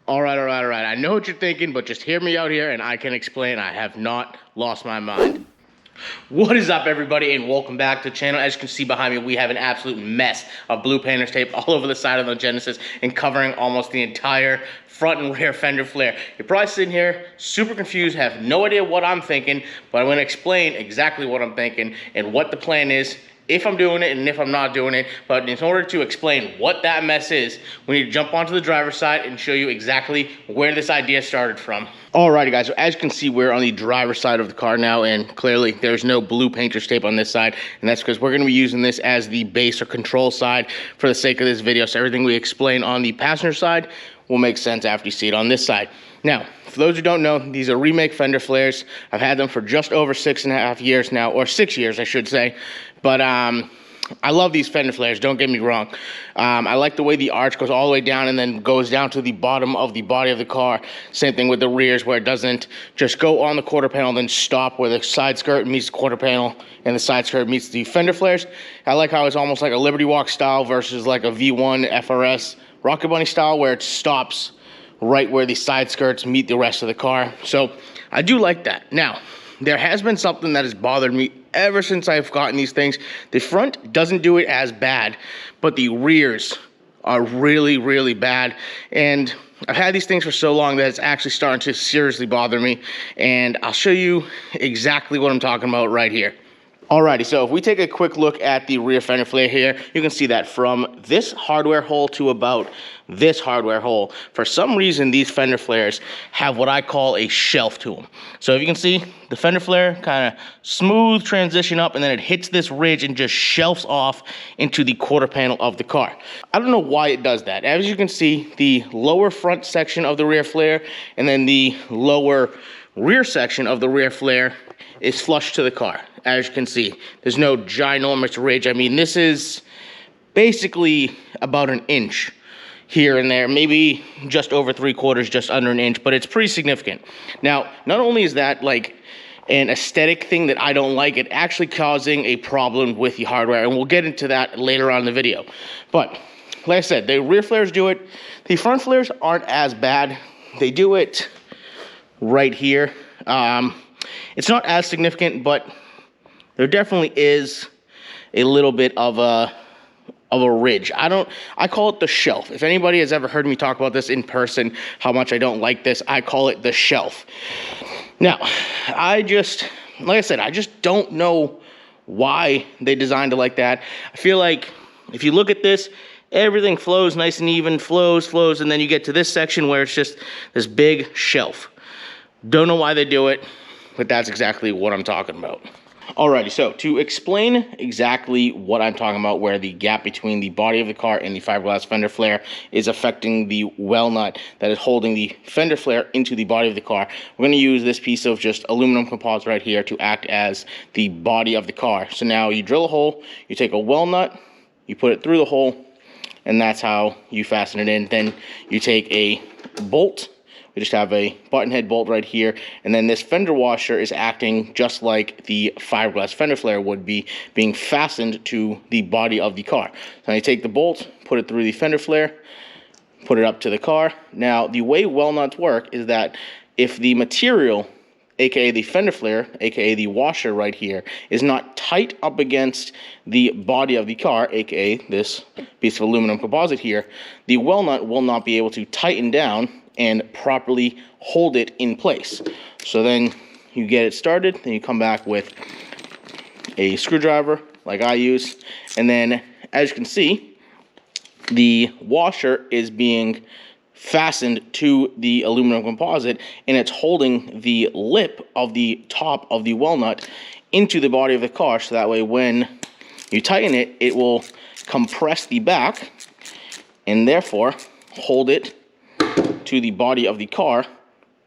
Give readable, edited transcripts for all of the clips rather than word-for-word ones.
All right. I know what you're thinking, but just hear me out here and I can explain. I have not lost my mind. What is up, everybody, and welcome back to the channel. As you can see behind me, we have an absolute mess of blue painter's tape all over the side of the Genesis and covering almost the entire front and rear fender flare. You're probably sitting here super confused, have no idea what I'm thinking, but I'm going to explain exactly what I'm thinking and what the plan is, if I'm doing it and if I'm not doing it. But in order to explain what that mess is, we need to jump onto the driver's side and show you exactly where this idea started from. Alrighty guys, so as you can see, we're on the driver's side of the car now, and clearly there's no blue painter's tape on this side, and that's because we're going to be using this as the base or control side for the sake of this video. So everything we explain on the passenger side will make sense after you see it on this side. Now, for those who don't know, these are Remake fender flares. I've had them for just over 6.5 years now, or 6 years I should say. But I love these fender flares, don't get me wrong. I like the way the arch goes all the way down and then goes down to the bottom of the body of the car. Same thing with the rears, where it doesn't just go on the quarter panel then stop where the side skirt meets the quarter panel and the side skirt meets the fender flares. I like how it's almost like a Liberty Walk style versus like a V1 FRS Rocket Bunny style, where it stops right where the side skirts meet the rest of the car. So I do like that. Now, there has been something that has bothered me ever since I've gotten these things. The front doesn't do it as bad, but the rears are really, really bad. And I've had these things for so long that it's actually starting to seriously bother me. And I'll show you exactly what I'm talking about right here. Alrighty, so if we take a quick look at the rear fender flare here, you can see that from this hardware hole to about this hardware hole, for some reason these fender flares have what I call a shelf to them. So if you can see, the fender flare kind of smooth transition up, and then it hits this ridge and just shelves off into the quarter panel of the car. I don't know why it does that. As you can see, the lower front section of the rear flare and then the lower rear section of the rear flare is flush to the car. As you can see, there's no ginormous ridge. I mean, this is basically about an inch here and there, maybe just over 3/4, just under an inch, but it's pretty significant. Now, not only is that like an aesthetic thing that I don't like, it actually causing a problem with the hardware, and we'll get into that later on in the video. But like I said, the rear flares do it. The front flares aren't as bad. They do it right here. It's not as significant, but there definitely is a little bit of a ridge. I call it the shelf. If anybody has ever heard me talk about this in person, how much I don't like this, I call it the shelf. Now, like I said, I just don't know why they designed it like that. I feel like if you look at this, everything flows nice and even, flows, and then you get to this section where it's just this big shelf. Don't know why they do it, but that's exactly what I'm talking about. Alrighty, so to explain exactly what I'm talking about, where the gap between the body of the car and the fiberglass fender flare is affecting the well nut that is holding the fender flare into the body of the car, we're going to use this piece of just aluminum composite right here to act as the body of the car. So now you drill a hole, you take a well nut, you put it through the hole, and that's how you fasten it in. Then you take a bolt. We just have a button head bolt right here, and then this fender washer is acting just like the fiberglass fender flare would be, being fastened to the body of the car. So you take the bolt, put it through the fender flare, put it up to the car. Now, the way well nuts work is that if the material, aka the fender flare, aka the washer right here, is not tight up against the body of the car, aka this piece of aluminum composite here, the well nut will not be able to tighten down and properly hold it in place. So then you get it started, then you come back with a screwdriver like I use, and then as you can see, the washer is being fastened to the aluminum composite, and it's holding the lip of the top of the well nut into the body of the car, so that way when you tighten it, it will compress the back and therefore hold it to the body of the car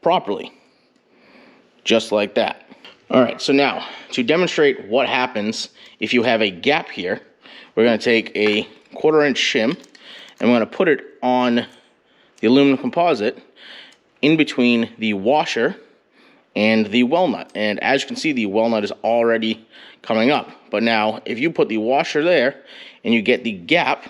properly, just like that. All right, so now to demonstrate what happens if you have a gap here, we're going to take a 1/4 inch shim and we're going to put it on the aluminum composite in between the washer and the well nut. And as you can see, the well nut is already coming up. But now if you put the washer there and you get the gap,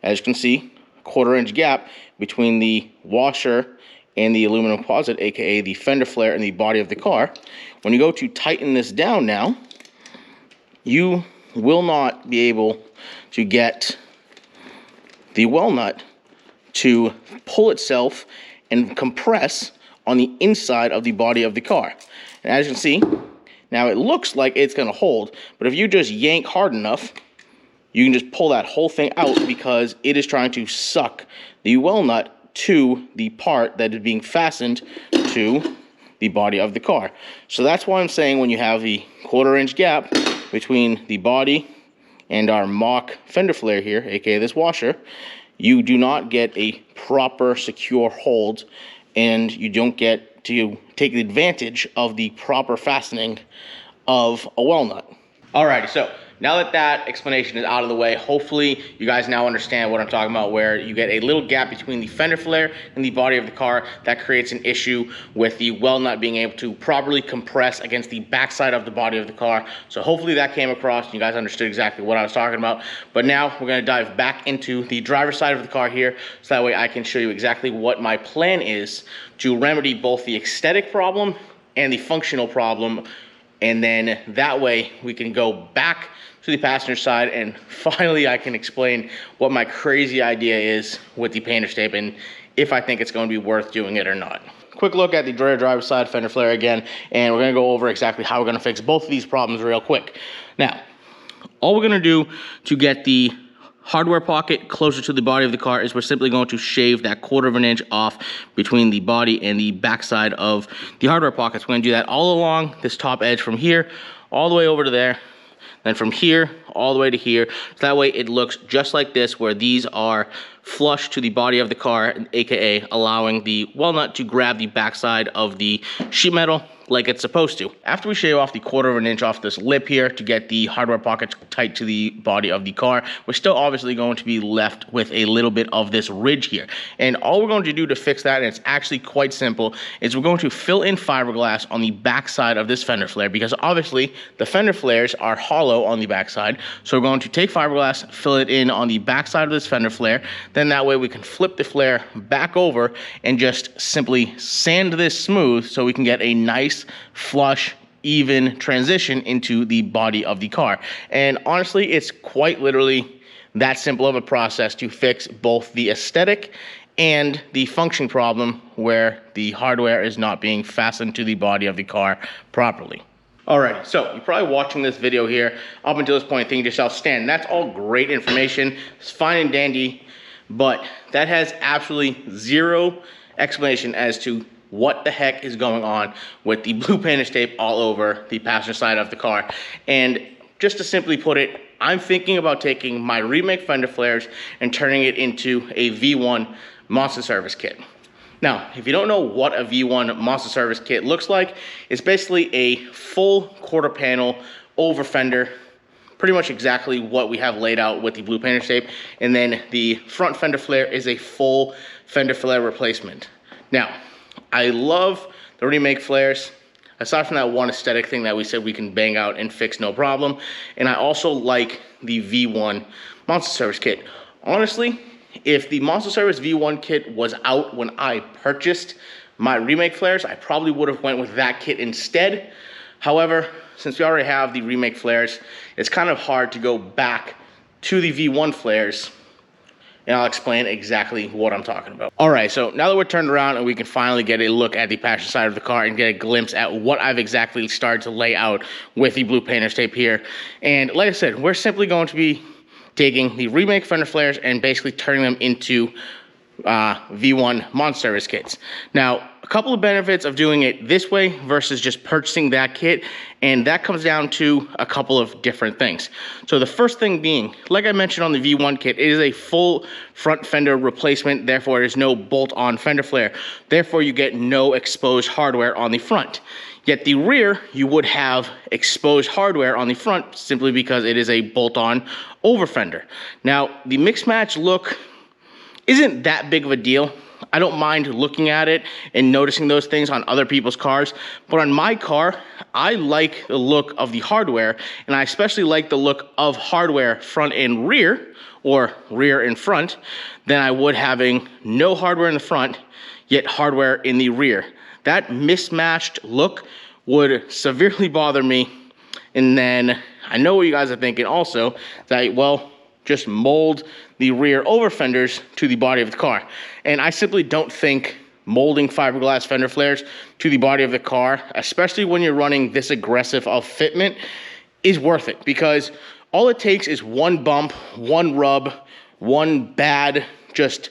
as you can see, 1/4 inch gap between the washer and the aluminum composite, aka the fender flare and the body of the car. When you go to tighten this down now, you will not be able to get the well nut to pull itself and compress on the inside of the body of the car. And as you can see, now it looks like it's going to hold, but if you just yank hard enough, you can just pull that whole thing out because it is trying to suck the well nut to the part that is being fastened to the body of the car. So that's why I'm saying when you have the 1/4 inch gap between the body and our mock fender flare here, aka this washer, you do not get a proper secure hold, and you don't get to take advantage of the proper fastening of a well nut. Alrighty, so now that that explanation is out of the way, hopefully you guys now understand what I'm talking about, where you get a little gap between the fender flare and the body of the car that creates an issue with the well nut being able to properly compress against the backside of the body of the car. So hopefully that came across and you guys understood exactly what I was talking about. But now we're gonna dive back into the driver's side of the car here, so that way I can show you exactly what my plan is to remedy both the aesthetic problem and the functional problem. And then that way we can go back to the passenger side, and finally I can explain what my crazy idea is with the painter's tape and if I think it's going to be worth doing it or not. Quick look at the driver's side fender flare again, and we're going to go over exactly how we're going to fix both of these problems real quick. Now, all we're going to do to get the hardware pocket closer to the body of the car is we're simply going to shave that 1/4 inch off between the body and the backside of the hardware pockets. We're going to do that all along this top edge from here all the way over to there, then from here all the way to here. So that way it looks just like this, where these are flush to the body of the car, aka allowing the well nut to grab the backside of the sheet metal like it's supposed to. After we shave off the 1/4 inch off this lip here to get the hardware pockets tight to the body of the car, we're still obviously going to be left with a little bit of this ridge here. And all we're going to do to fix that, and it's actually quite simple, is we're going to fill in fiberglass on the backside of this fender flare, because obviously the fender flares are hollow on the backside. So we're going to take fiberglass, fill it in on the backside of this fender flare, then that way we can flip the flare back over and just simply sand this smooth so we can get a nice flush, even transition into the body of the car. And honestly, it's quite literally that simple of a process to fix both the aesthetic and the function problem where the hardware is not being fastened to the body of the car properly. Alright, so you're probably watching this video here up until this point thinking to yourself, Stan, that's all great information, it's fine and dandy, but that has absolutely zero explanation as to what the heck is going on with the blue painter's tape all over the passenger side of the car. And just to simply put it, I'm thinking about taking my Remake fender flares and turning it into a V1 Monster Service kit. Now, if you don't know what a V1 Monster Service kit looks like, it's basically a full 1/4 panel over fender, pretty much exactly what we have laid out with the blue painter's tape. And then the front fender flare is a full fender flare replacement. Now, I love the Remake flares, aside from that one aesthetic thing that we said we can bang out and fix no problem. And I also like the V1 Monster Service kit. Honestly, if the Monster Service V1 kit was out when I purchased my Remake flares, I probably would have went with that kit instead. However, since we already have the Remake flares, it's kind of hard to go back to the V1 flares, and I'll explain exactly what I'm talking about. All right, so now that we're turned around and we can finally get a look at the passenger side of the car and get a glimpse at what I've exactly started to lay out with the blue painter's tape here. And like I said, we're simply going to be taking the Remake fender flares and basically turning them into V1 Monster Service kits. Now, a couple of benefits of doing it this way versus just purchasing that kit, and that comes down to a couple of different things. So the first thing being, like I mentioned on the V1 kit, it is a full front fender replacement, therefore there's no bolt-on fender flare. Therefore you get no exposed hardware on the front. Yet the rear, you would have exposed hardware on the front simply because it is a bolt-on over fender. Now, the mix match look isn't that big of a deal. I don't mind looking at it and noticing those things on other people's cars, but on my car, I like the look of the hardware, and I especially like the look of hardware front and rear, or rear and front, than I would having no hardware in the front, yet hardware in the rear. That mismatched look would severely bother me. And then I know what you guys are thinking also, that, well, just mold the rear over fenders to the body of the car. And I simply don't think molding fiberglass fender flares to the body of the car, especially when you're running this aggressive of fitment, is worth it, because all it takes is one bump, one rub, one bad just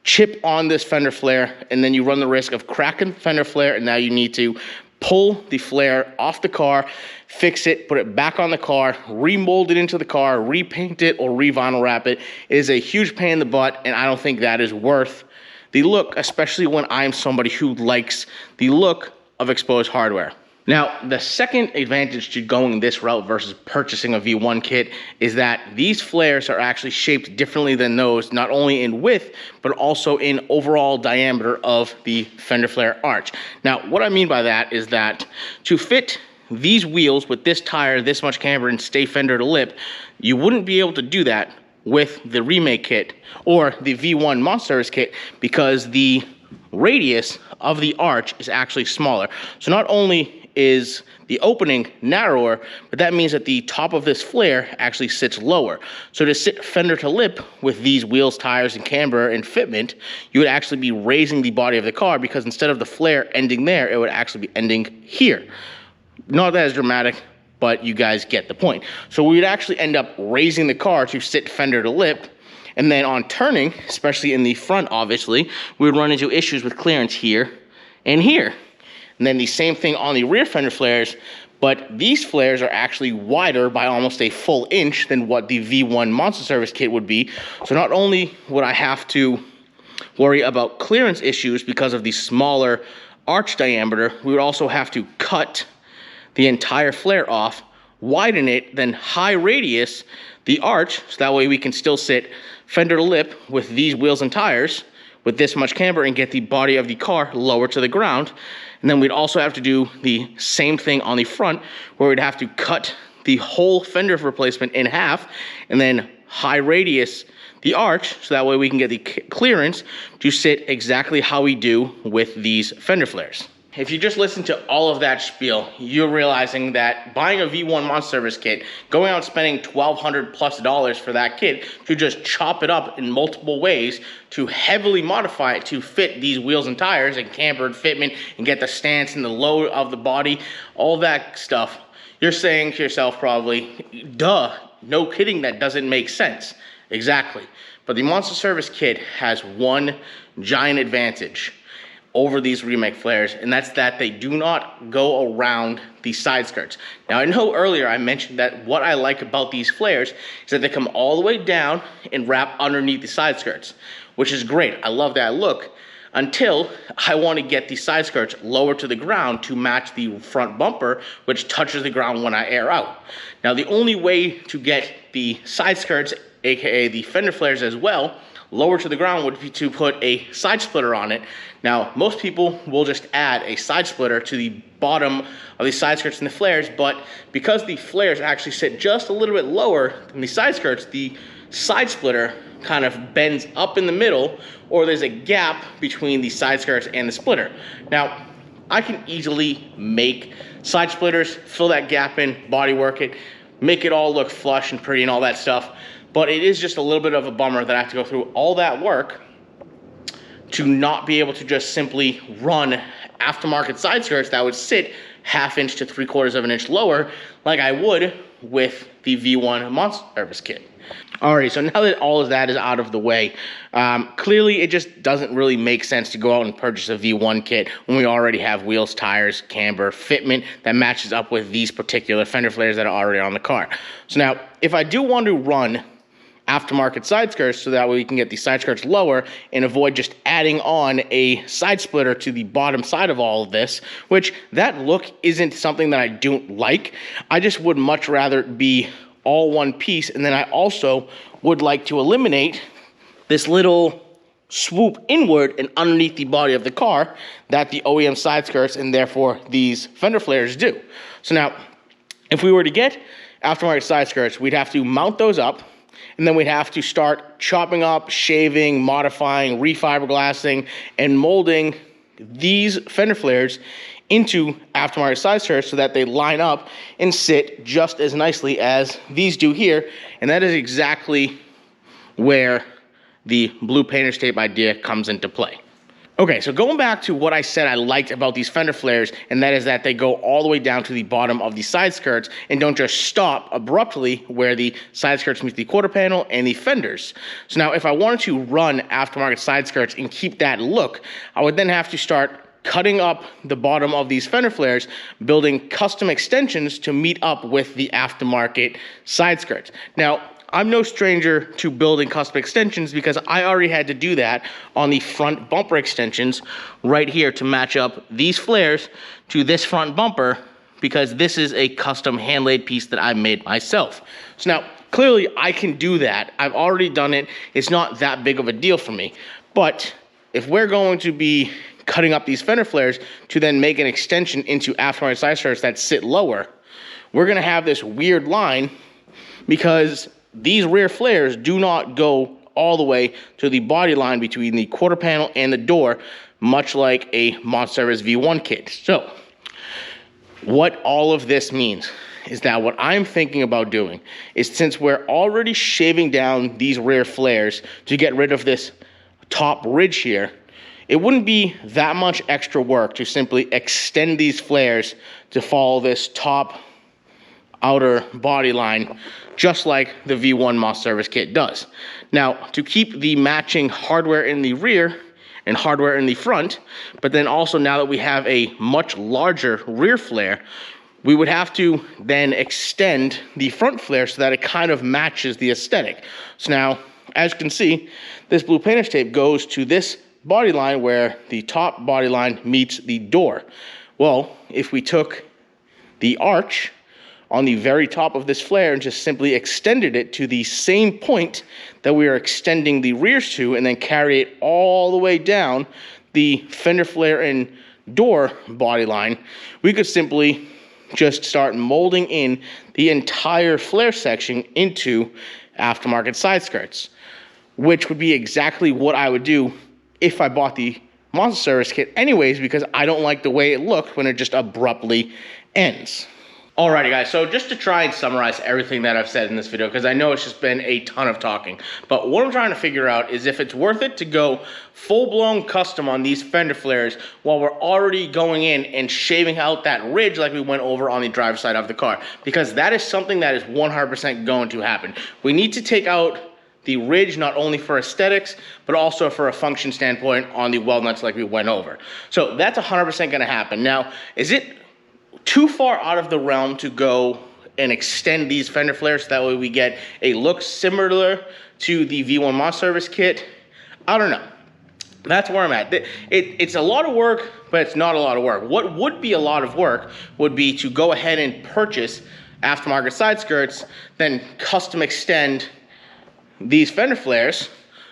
chip on this fender flare, and then you run the risk of cracking the fender flare, and now you need to pull the flare off the car, fix it, put it back on the car, remold it into the car, repaint it, or re-vinyl wrap it. It is a huge pain in the butt, and I don't think that is worth the look, especially when I'm somebody who likes the look of exposed hardware. Now, the second advantage to going this route versus purchasing a V1 kit is that these flares are actually shaped differently than those, not only in width, but also in overall diameter of the fender flare arch. Now, what I mean by that is that to fit these wheels with this tire, this much camber, and stay fender to lip, you wouldn't be able to do that with the Remake kit or the V1 Monsters kit, because the radius of the arch is actually smaller. So not only is the opening narrower, but that means that the top of this flare actually sits lower. So to sit fender to lip with these wheels, tires, and camber and fitment, you would actually be raising the body of the car, because instead of the flare ending there, it would actually be ending here. Not that as dramatic, but you guys get the point. So we would actually end up raising the car to sit fender to lip, and then on turning, especially in the front, obviously, we would run into issues with clearance here and here. And then the same thing on the rear fender flares, but these flares are actually wider by almost a full inch than what the V1 Monster Service kit would be. So not only would I have to worry about clearance issues because of the smaller arch diameter, we would also have to cut the entire flare off, widen it, then high radius the arch, so that way we can still sit fender to lip with these wheels and tires with this much camber and get the body of the car lower to the ground. And then we'd also have to do the same thing on the front, where we'd have to cut the whole fender replacement in half and then high radius the arch, so that way we can get the clearance to sit exactly how we do with these fender flares. If you just listen to all of that spiel, you're realizing that buying a V1 Monster Service kit, going out and spending $1,200+ for that kit to just chop it up in multiple ways to heavily modify it to fit these wheels and tires and camber and fitment and get the stance and the load of the body, all that stuff, you're saying to yourself probably, duh, no kidding, that doesn't make sense. Exactly. But the Monster Service kit has one giant advantage over these Remake flares, and that's that they do not go around the side skirts. Now, I know earlier I mentioned that what I like about these flares is that they come all the way down and wrap underneath the side skirts, which is great. I love that look, until I want to get the side skirts lower to the ground to match the front bumper, which touches the ground when I air out. Now, the only way to get the side skirts, aka the fender flares as well, lower to the ground would be to put a side splitter on it. Now, most people will just add a side splitter to the bottom of the side skirts and the flares, but because the flares actually sit just a little bit lower than the side skirts, the side splitter kind of bends up in the middle, or there's a gap between the side skirts and the splitter. Now, I can easily make side splitters, fill that gap in, bodywork it, make it all look flush and pretty and all that stuff. But it is just a little bit of a bummer that I have to go through all that work to not be able to just simply run aftermarket side skirts that would sit 1/2 inch to 3/4 of an inch lower like I would with the V1 Monster Service kit. Alright, so now that all of that is out of the way, clearly it just doesn't really make sense to go out and purchase a V1 kit when we already have wheels, tires, camber, fitment that matches up with these particular fender flares that are already on the car. So now, if I do want to run aftermarket side skirts so that way we can get the side skirts lower and avoid just adding on a side splitter to the bottom side of all of this, which that look isn't something that I don't like. I just would much rather be all one piece, and then I also would like to eliminate this little swoop inward and underneath the body of the car that the OEM side skirts and therefore these fender flares do. So now, if we were to get aftermarket side skirts, we'd have to mount those up, and then we'd have to start chopping up, shaving, modifying, refiberglassing, and molding these fender flares into aftermarket side skirts so that they line up and sit just as nicely as these do here. And that is exactly where the blue painter's tape idea comes into play. Okay, so going back to what I said I liked about these fender flares, and that is that they go all the way down to the bottom of the side skirts and don't just stop abruptly where the side skirts meet the quarter panel and the fenders. So now if I wanted to run aftermarket side skirts and keep that look, I would then have to start cutting up the bottom of these fender flares, building custom extensions to meet up with the aftermarket side skirts. Now, I'm no stranger to building custom extensions because I already had to do that on the front bumper extensions right here to match up these flares to this front bumper, because this is a custom hand-laid piece that I made myself. So now, clearly I can do that. I've already done it. It's not that big of a deal for me. But if we're going to be cutting up these fender flares to then make an extension into aftermarket side skirts that sit lower, we're gonna have this weird line because these rear flares do not go all the way to the body line between the quarter panel and the door, much like a Monster's V1 kit. So what all of this means is that what I'm thinking about doing is, since we're already shaving down these rear flares to get rid of this top ridge here, it wouldn't be that much extra work to simply extend these flares to follow this top outer body line, just like the V1 Moss Service kit does. Now, to keep the matching hardware in the rear and hardware in the front, but then also now that we have a much larger rear flare, we would have to then extend the front flare so that it kind of matches the aesthetic. So now, as you can see, this blue painter's tape goes to this body line where the top body line meets the door. Well, if we took the arch on the very top of this flare and just simply extended it to the same point that we are extending the rears to, and then carry it all the way down the fender flare and door body line, we could simply just start molding in the entire flare section into aftermarket side skirts, which would be exactly what I would do if I bought the Monster Service kit anyways, because I don't like the way it looked when it just abruptly ends. Alrighty guys, so just to try and summarize everything that I've said in this video, because I know it's just been a ton of talking, but what I'm trying to figure out is if it's worth it to go full-blown custom on these fender flares while we're already going in and shaving out that ridge like we went over on the driver's side of the car, because that is something that is 100% going to happen. We need to take out the ridge not only for aesthetics, but also for a function standpoint on the weld nuts like we went over. So that's 100% gonna happen. Now, is it too far out of the realm to go and extend these fender flares so that way we get a look similar to the V1 Moss Service kit? I don't know. That's where I'm at. It's a lot of work, but it's not a lot of work. What would be a lot of work would be to go ahead and purchase aftermarket side skirts, then custom extend these fender flares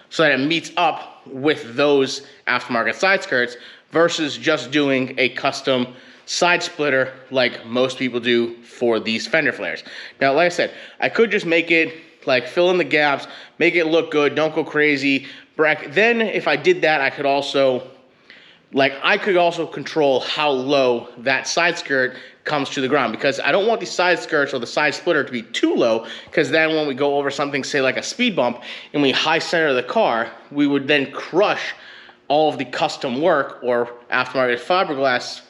so that it meets up with those aftermarket side skirts, versus just doing a custom side splitter like most people do for these fender flares. Now, like I said, I could just make it like fill in the gaps, make it look good, don't go crazy. Then if I did that, I could also control how low that side skirt comes to the ground, because I don't want the side skirts or the side splitter to be too low, because then when we go over something, say like a speed bump, and we high center the car, we would then crush all of the custom work or aftermarket fiberglass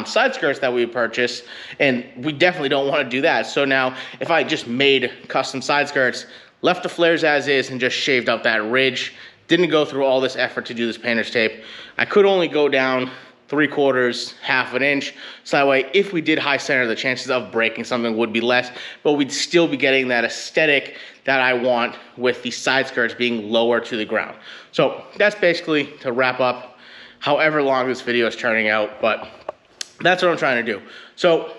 side skirts that we purchased, and we definitely don't want to do that. So now, if I just made custom side skirts, left the flares as is, and just shaved out that ridge, didn't go through all this effort to do this painter's tape, I could only go down 3/4, half an inch. So that way, if we did high center, the chances of breaking something would be less, but we'd still be getting that aesthetic that I want with the side skirts being lower to the ground. So that's basically to wrap up however long this video is turning out, but that's what I'm trying to do. So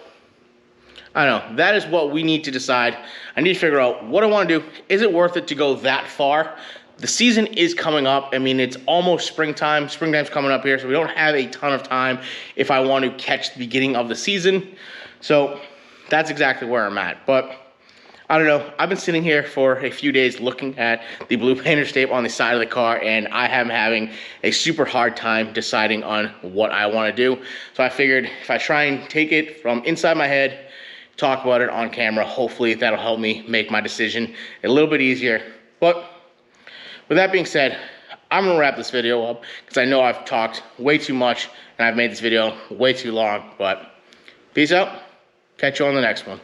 I don't know, that is what we need to decide. I need to figure out what I want to do. Is it worth it to go that far the season is coming up. I mean, it's almost springtime. Springtime's coming up here, so we don't have a ton of time if I want to catch the beginning of the season. So that's exactly where I'm at. But I don't know. I've been sitting here for a few days looking at the blue painter's tape on the side of the car, and I am having a super hard time deciding on what I want to do. So I figured if I try and take it from inside my head, talk about it on camera, hopefully that'll help me make my decision a little bit easier. But with that being said, I'm gonna wrap this video up because I know I've talked way too much and I've made this video way too long. But peace out. Catch you on the next one.